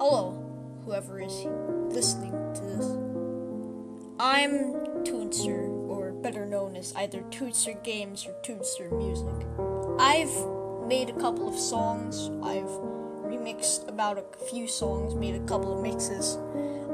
Hello, whoever is listening to this. I'm Toonster, or better known as either Toonster Games or Toonster Music. I've made a couple of songs, I've remixed about a few songs, made a couple of mixes.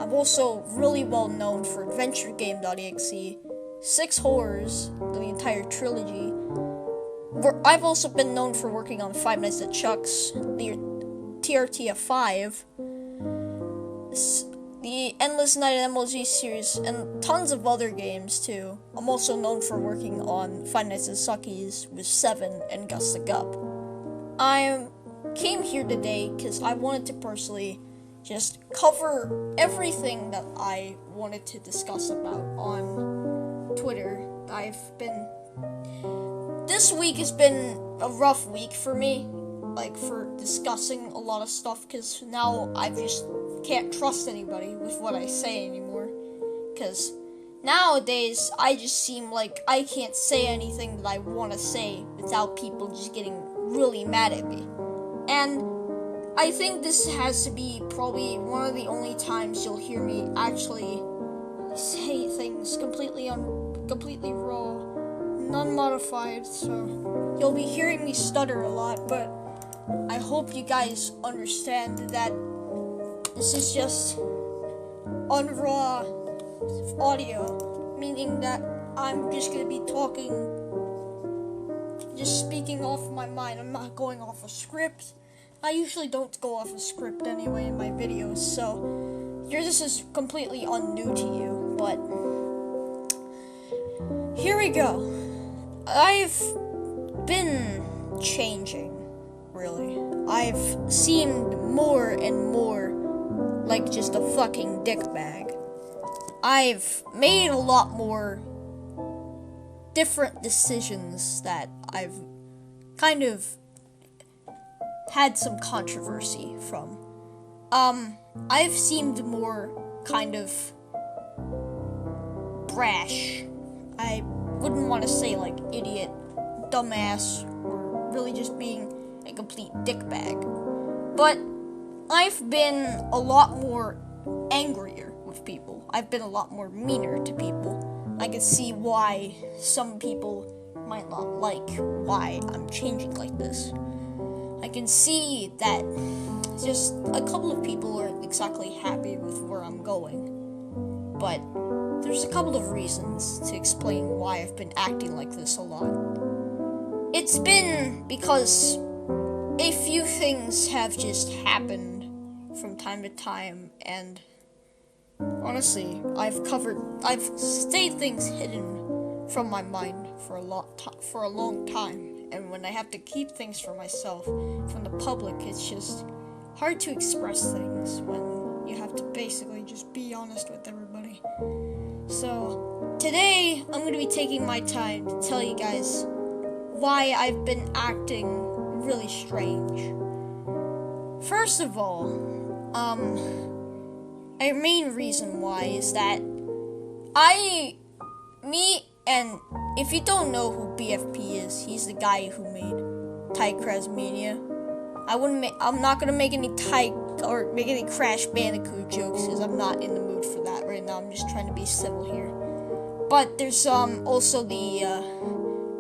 I'm also really well known for AdventureGame.exe, 6 Horrors, the entire trilogy. I've also been known for working on Five Nights at Chuck's, the TRTF 5, the Endless Night MLG series, and tons of other games too. I'm also known for working on Five Nights at Suckies with 7 and Gus the Gup. I came here today because I wanted to personally just cover everything that I wanted to discuss about on Twitter. This week has been a rough week for me, for discussing a lot of stuff, because now I just can't trust anybody with what I say anymore, because nowadays I just seem like I can't say anything that I want to say without people just getting really mad at me. And I think this has to be probably one of the only times you'll hear me actually say things completely raw, non-modified, so you'll be hearing me stutter a lot, but I hope you guys understand that this is just on raw audio, meaning that I'm just gonna be talking, just speaking off my mind. I'm not going off a script. I usually don't go off a script anyway in my videos, so this is completely unnew to you, but here we go. I've been changing, really. I've seemed more and more like just a fucking dickbag. I've made a lot more different decisions that I've kind of had some controversy from. I've seemed more kind of brash. I wouldn't want to say like idiot, dumbass, or really just being a complete dickbag. But I've been a lot more angrier with people. I've been a lot more meaner to people. I can see why some people might not like why I'm changing like this. I can see that just a couple of people aren't exactly happy with where I'm going. But there's a couple of reasons to explain why I've been acting like this a lot. It's been because a few things have just happened from time to time, and honestly, I've stayed things hidden from my mind for a long time. And when I have to keep things for myself from the public, it's just hard to express things when you have to basically just be honest with everybody. So today I'm going to be taking my time to tell you guys why I've been acting really strange. First of all, a main reason why is that and if you don't know who BFP is, he's the guy who made Tycraz Mania. I'm not gonna make any Crash Bandicoot jokes because I'm not in the mood for that right now. I'm just trying to be civil here. But there's also the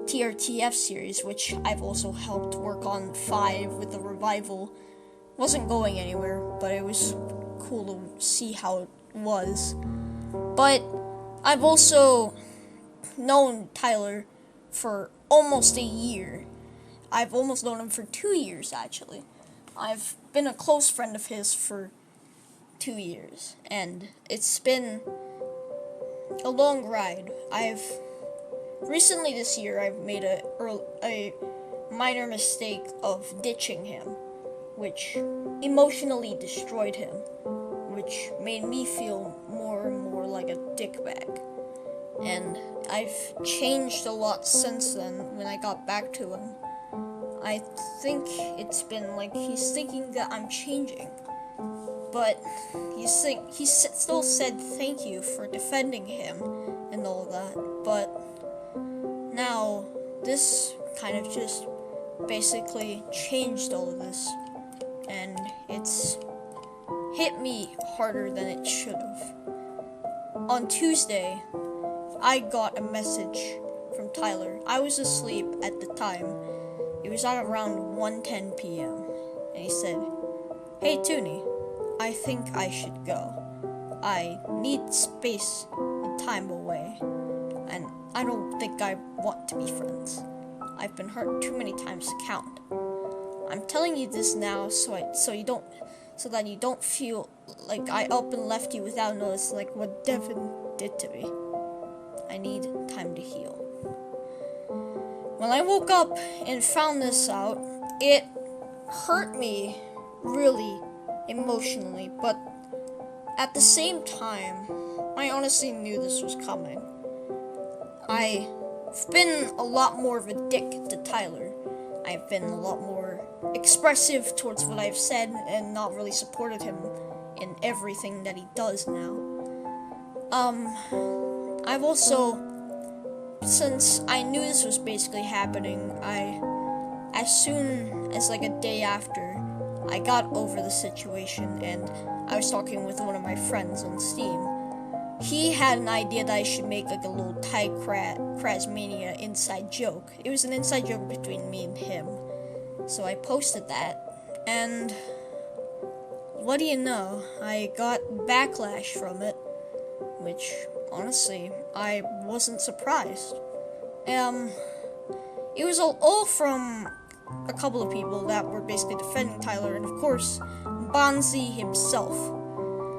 TRTF series, which I've also helped work on 5 with the revival. Wasn't going anywhere, but it was cool to see how it was. But I've also known Tyler for almost a year. I've almost known him for 2 years, actually. I've been a close friend of his for 2 years, and it's been a long ride. Recently this year, I've made a minor mistake of ditching him, which emotionally destroyed him, which made me feel more and more like a dickbag. And I've changed a lot since then when I got back to him. I think it's been like he's thinking that I'm changing. But he still said thank you for defending him and all that. But now this kind of just basically changed all of this. And it's hit me harder than it should have. On Tuesday, I got a message from Tyler. I was asleep at the time. It was at around 1:10 p.m. And he said, "Hey Toonie, I think I should go. I need space and time away. And I don't think I want to be friends. I've been hurt too many times to count. I'm telling you this now so that you don't feel like I up and left you without notice like what Devin did to me. I need time to heal." When I woke up and found this out, it hurt me really emotionally, but at the same time, I honestly knew this was coming. I've been a lot more of a dick to Tyler. I've been a lot more expressive towards what I've said and not really supported him in everything that he does now. I've also, since I knew this was basically happening, as soon as like a day after, I got over the situation and I was talking with one of my friends on Steam. He had an idea that I should make like a little Ty Krasmania inside joke. It was an inside joke between me and him. So I posted that, and what do you know? I got backlash from it, which honestly, I wasn't surprised. It was all from a couple of people that were basically defending Tyler, and of course, Bonzi himself.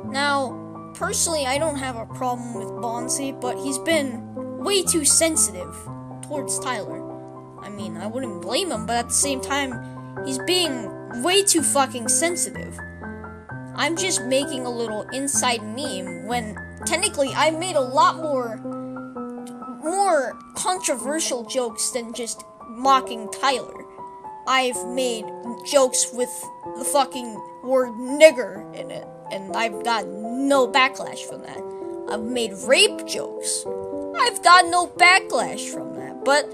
Now, personally, I don't have a problem with Bonzi, but he's been way too sensitive towards Tyler. I mean, I wouldn't blame him, but at the same time, he's being way too fucking sensitive. I'm just making a little inside meme when technically I made a lot more controversial jokes than just mocking Tyler. I've made jokes with the fucking word nigger in it, and I've got no backlash from that. I've made rape jokes. I've got no backlash from that. But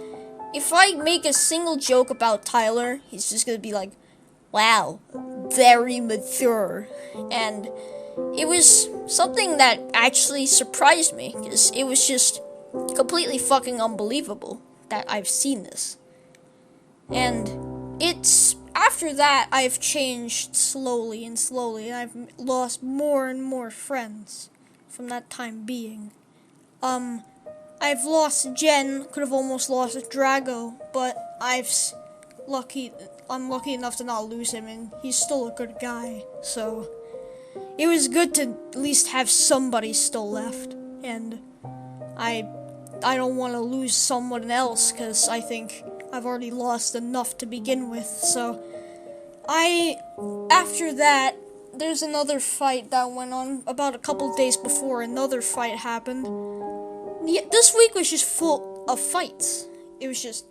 if I make a single joke about Tyler, he's just gonna be like, "Wow, very mature." And it was something that actually surprised me, because it was just completely fucking unbelievable that I've seen this. And it's after that I've changed slowly and slowly. I've lost more and more friends from that time being. I've lost Jen, could have almost lost Drago, but I'm lucky enough to not lose him, and he's still a good guy. So it was good to at least have somebody still left, and I don't want to lose someone else, because I think I've already lost enough to begin with. So after that, there's another fight that went on about a couple days before another fight happened. This week was just full of fights. It was just,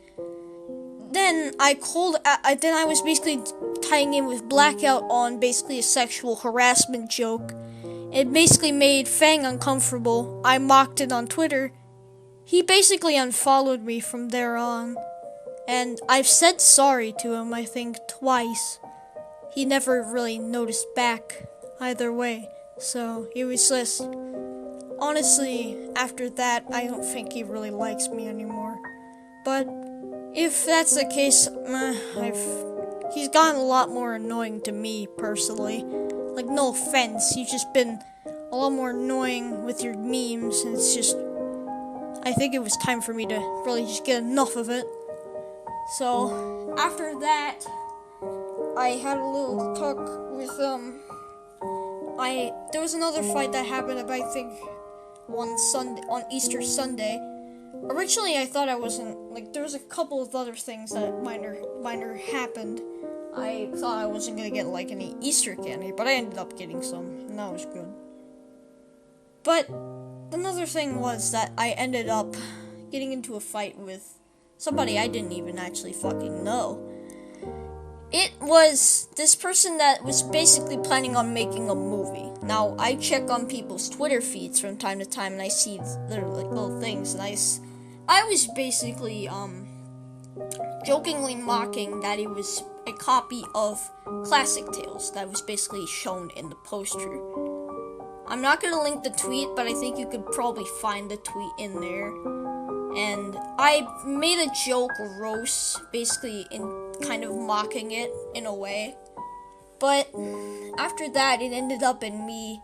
then I was basically tying in with Blackout on basically a sexual harassment joke. It basically made Fang uncomfortable. I mocked it on Twitter. He basically unfollowed me from there on. And I've said sorry to him, I think, twice. He never really noticed back either way. So it was just, honestly, after that, I don't think he really likes me anymore. But if that's the case, he's gotten a lot more annoying to me, personally. Like, no offense, you've just been a lot more annoying with your memes, and it's just, I think it was time for me to really just get enough of it. So, after that, I had a little talk with, there was another fight that happened, I think, on Easter Sunday. Originally, I thought I wasn't, there was a couple of other things that minor happened. I thought I wasn't gonna get, any Easter candy, but I ended up getting some, and that was good. But another thing was that I ended up getting into a fight with somebody I didn't even actually fucking know. It was this person that was basically planning on making a movie. Now, I check on people's Twitter feeds from time to time, and I see their little things, and I was basically jokingly mocking that he was a copy of Classic Tales that was basically shown in the poster. I'm not going to link the tweet, but I think you could probably find the tweet in there. And I made a joke roast, basically in kind of mocking it in a way. But after that, it ended up in me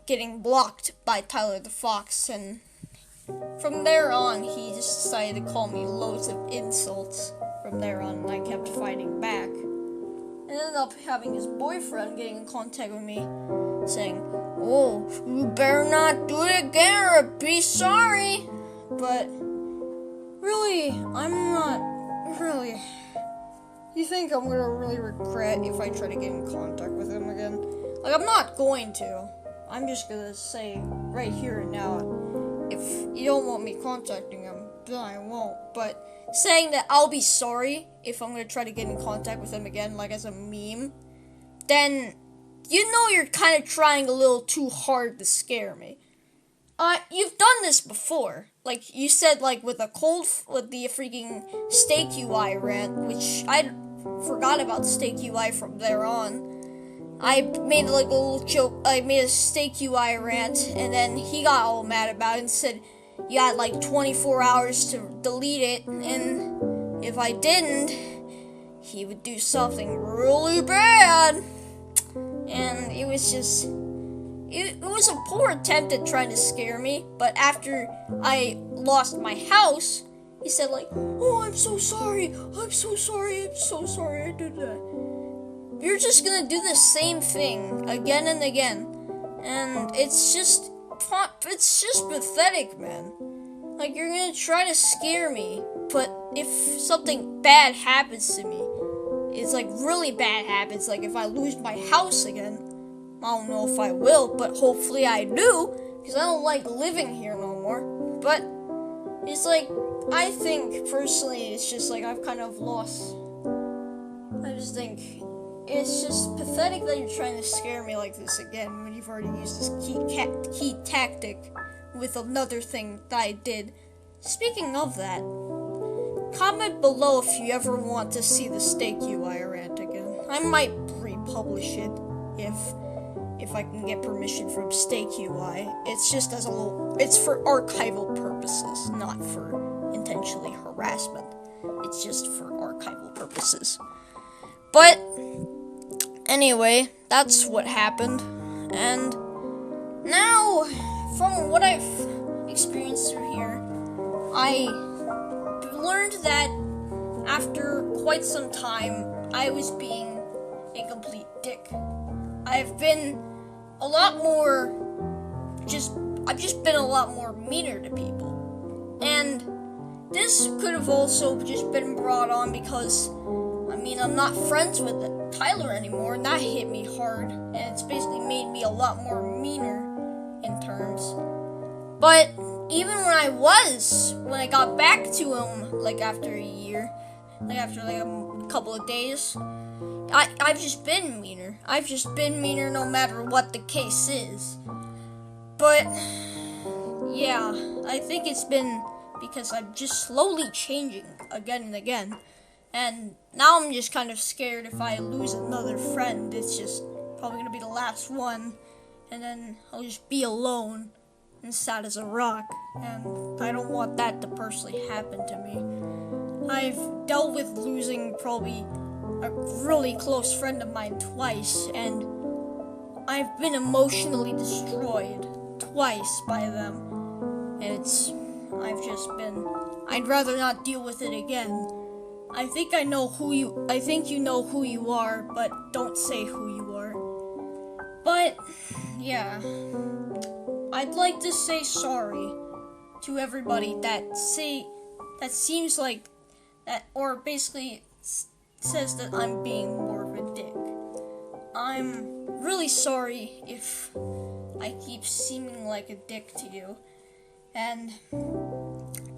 getting blocked by Tyler the Fox, and from there on, he just decided to call me loads of insults. From there on, and I kept fighting back. And ended up having his boyfriend getting in contact with me, saying, "Oh, you better not do it again or be sorry." But really, I'm not really. You think I'm gonna really regret if I try to get in contact with him again? Like, I'm not going to. I'm just gonna say right here and now, if you don't want me contacting him, then I won't. But saying that I'll be sorry if I'm gonna try to get in contact with him again, like as a meme, then you know you're kind of trying a little too hard to scare me. You've done this before. Like, you said, like, with the freaking Steak UI rant, which I forgot about Steak UI from there on. I made, like, a little joke. I made a Steak UI rant, and then he got all mad about it and said you had, like, 24 hours to delete it, and if I didn't, he would do something really bad. And it was just... It was a poor attempt at trying to scare me, but after I lost my house, he said, like, "Oh, I'm so sorry I did that." You're just gonna do the same thing again and again, and it's just pathetic, man. Like, you're gonna try to scare me, but if something bad happens to me, it's like really bad happens, like if I lose my house again, I don't know if I will, but hopefully I do, because I don't like living here no more. But it's like, I think personally, it's just like I've kind of lost. I just think it's just pathetic that you're trying to scare me like this again when you've already used this key tactic with another thing that I did. Speaking of that, comment below if you ever want to see the Steak UI rant again. I might republish it if I can get permission from Steak UI. It's just as a little, it's for archival purposes, not for intentionally harassment. It's just for archival purposes. But anyway, that's what happened. And now, from what I've experienced through here, I learned that after quite some time, I was being a complete dick. I've been a lot more, I've just been a lot more meaner to people. And this could have also just been brought on because, I mean, I'm not friends with Tyler anymore, and that hit me hard, and it's basically made me a lot more meaner in terms. But even when I got back to him, like after a year, like after like a couple of days, I've just been meaner. I've just been meaner no matter what the case is. But yeah, I think it's been because I'm just slowly changing again and again. And now I'm just kind of scared if I lose another friend, it's just probably going to be the last one. And then I'll just be alone and sad as a rock. And I don't want that to personally happen to me. I've dealt with losing probably a really close friend of mine twice, and I've been emotionally destroyed twice by them. And I'd rather not deal with it again. I think you know who you are, but don't say who you are. But, yeah. I'd like to say sorry to everybody that seems like that, or basically says that I'm being more of a dick. I'm really sorry if I keep seeming like a dick to you, and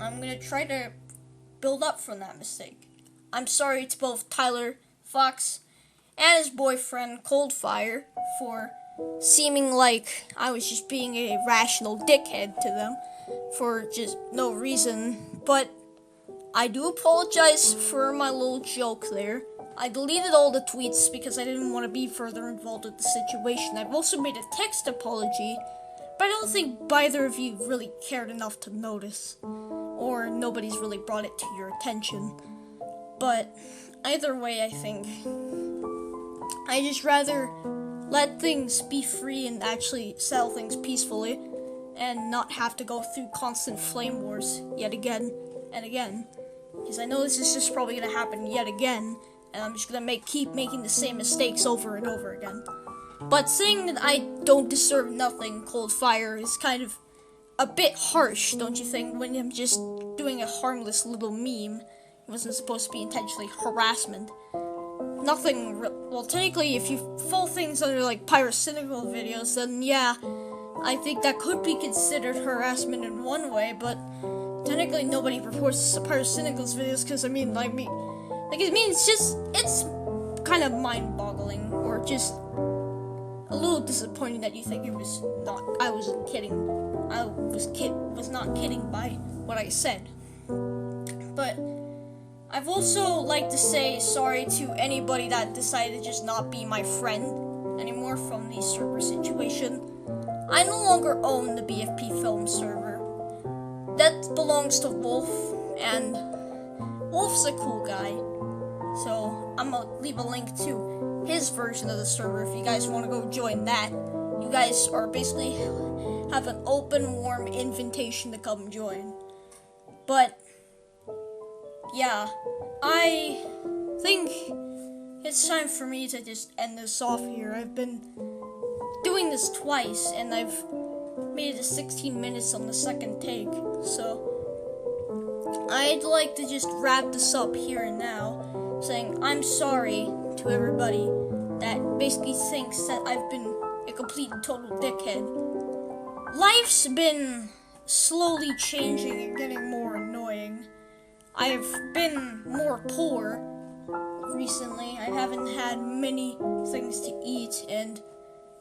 I'm gonna try to build up from that mistake. I'm sorry to both Tyler Fox and his boyfriend Coldfire for seeming like I was just being a rational dickhead to them for just no reason, but I do apologize for my little joke there. I deleted all the tweets because I didn't want to be further involved with the situation. I've also made a text apology, but I don't think either of you really cared enough to notice, or nobody's really brought it to your attention. But either way, I think I just rather let things be free and actually settle things peacefully, and not have to go through constant flame wars yet again and again. Because I know this is just probably going to happen yet again, and I'm just going to keep making the same mistakes over and over again. But saying that I don't deserve nothing, Cold Fire, is kind of a bit harsh, don't you think, when I'm just doing a harmless little meme. It wasn't supposed to be intentionally harassment. Nothing, well, technically, if you fall things under, like, pyrocynical videos, then yeah, I think that could be considered harassment in one way, but technically nobody reports pyrocynicals videos, because, it's kind of mind-boggling, or just a little disappointing that you think it was not, I wasn't kidding. I was not kidding by what I said. But I've also like to say sorry to anybody that decided to just not be my friend anymore from the server situation. I no longer own the BFP film server. That belongs to Wolf, and Wolf's a cool guy. So I'm gonna leave a link to his version of the server if you guys want to go join that. You guys are basically have an open, warm invitation to come join. But yeah, I think it's time for me to just end this off here. I've been doing this twice, and I've made it to 16 minutes on the second take, so I'd like to just wrap this up here and now, saying I'm sorry to everybody that basically thinks that I've been a complete and total dickhead. Life's been slowly changing and getting more annoying. I've been more poor recently. I haven't had many things to eat, and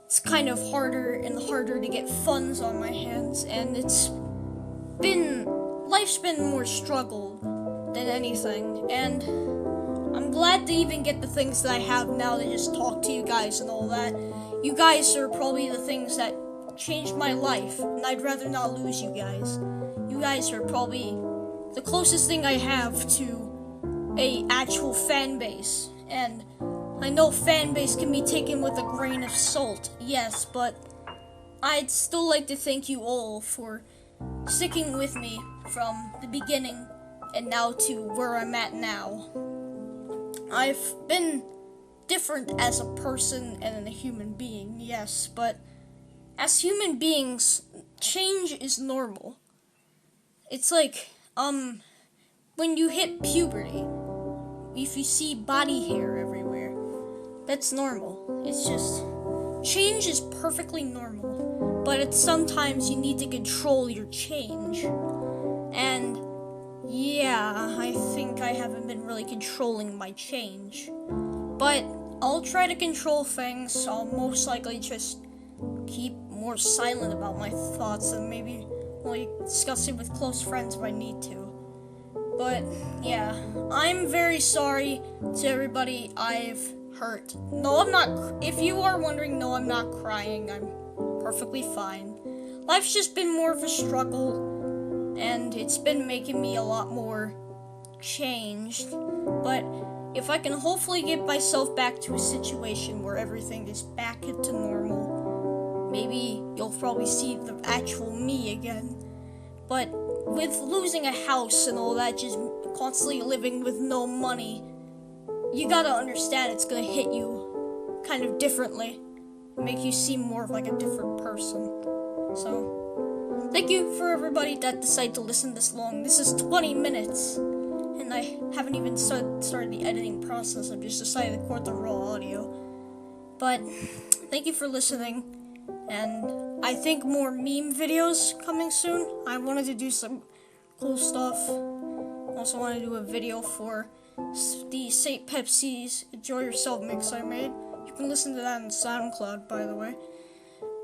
it's kind of harder and harder to get funds on my hands, and life's been more struggle than anything, and I'm glad to even get the things that I have now to just talk to you guys and all that. You guys are probably the things that changed my life, and I'd rather not lose you guys. You guys are probably the closest thing I have to a actual fan base, and I know fan base can be taken with a grain of salt, yes, but I'd still like to thank you all for sticking with me from the beginning and now to where I'm at now. I've been different as a person and a human being, yes, but as human beings, change is normal. It's like, when you hit puberty, if you see body hair everywhere, that's normal. It's just, change is perfectly normal, but sometimes you need to control your change. And yeah, I think I haven't been really controlling my change. But I'll try to control things. I'll most likely just keep more silent about my thoughts and maybe only discuss it with close friends if I need to. But yeah, I'm very sorry to everybody I've hurt. No, I'm not. If you are wondering, no, I'm not crying. I'm perfectly fine. Life's just been more of a struggle, and it's been making me a lot more changed. But if I can hopefully get myself back to a situation where everything is back to normal, maybe you'll probably see the actual me again. But with losing a house and all that, just constantly living with no money, you gotta understand it's gonna hit you kind of differently, make you seem more of like a different person. So, thank you for everybody that decided to listen this long. This is 20 minutes, and I haven't even started the editing process. I've just decided to record the raw audio. But, thank you for listening, and I think more meme videos coming soon. I wanted to do some cool stuff. Also want to do a video for the St. Pepsi's Enjoy Yourself mix I made. You can listen to that on SoundCloud, by the way.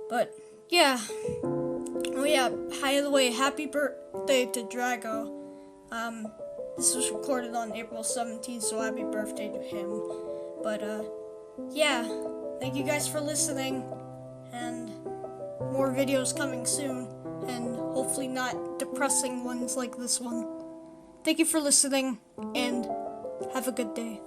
But, yeah. Oh yeah, by the way, happy birthday to Drago. This was recorded on April 17th, so happy birthday to him. But, yeah, thank you guys for listening, and more videos coming soon, and hopefully not depressing ones like this one. Thank you for listening, and have a good day.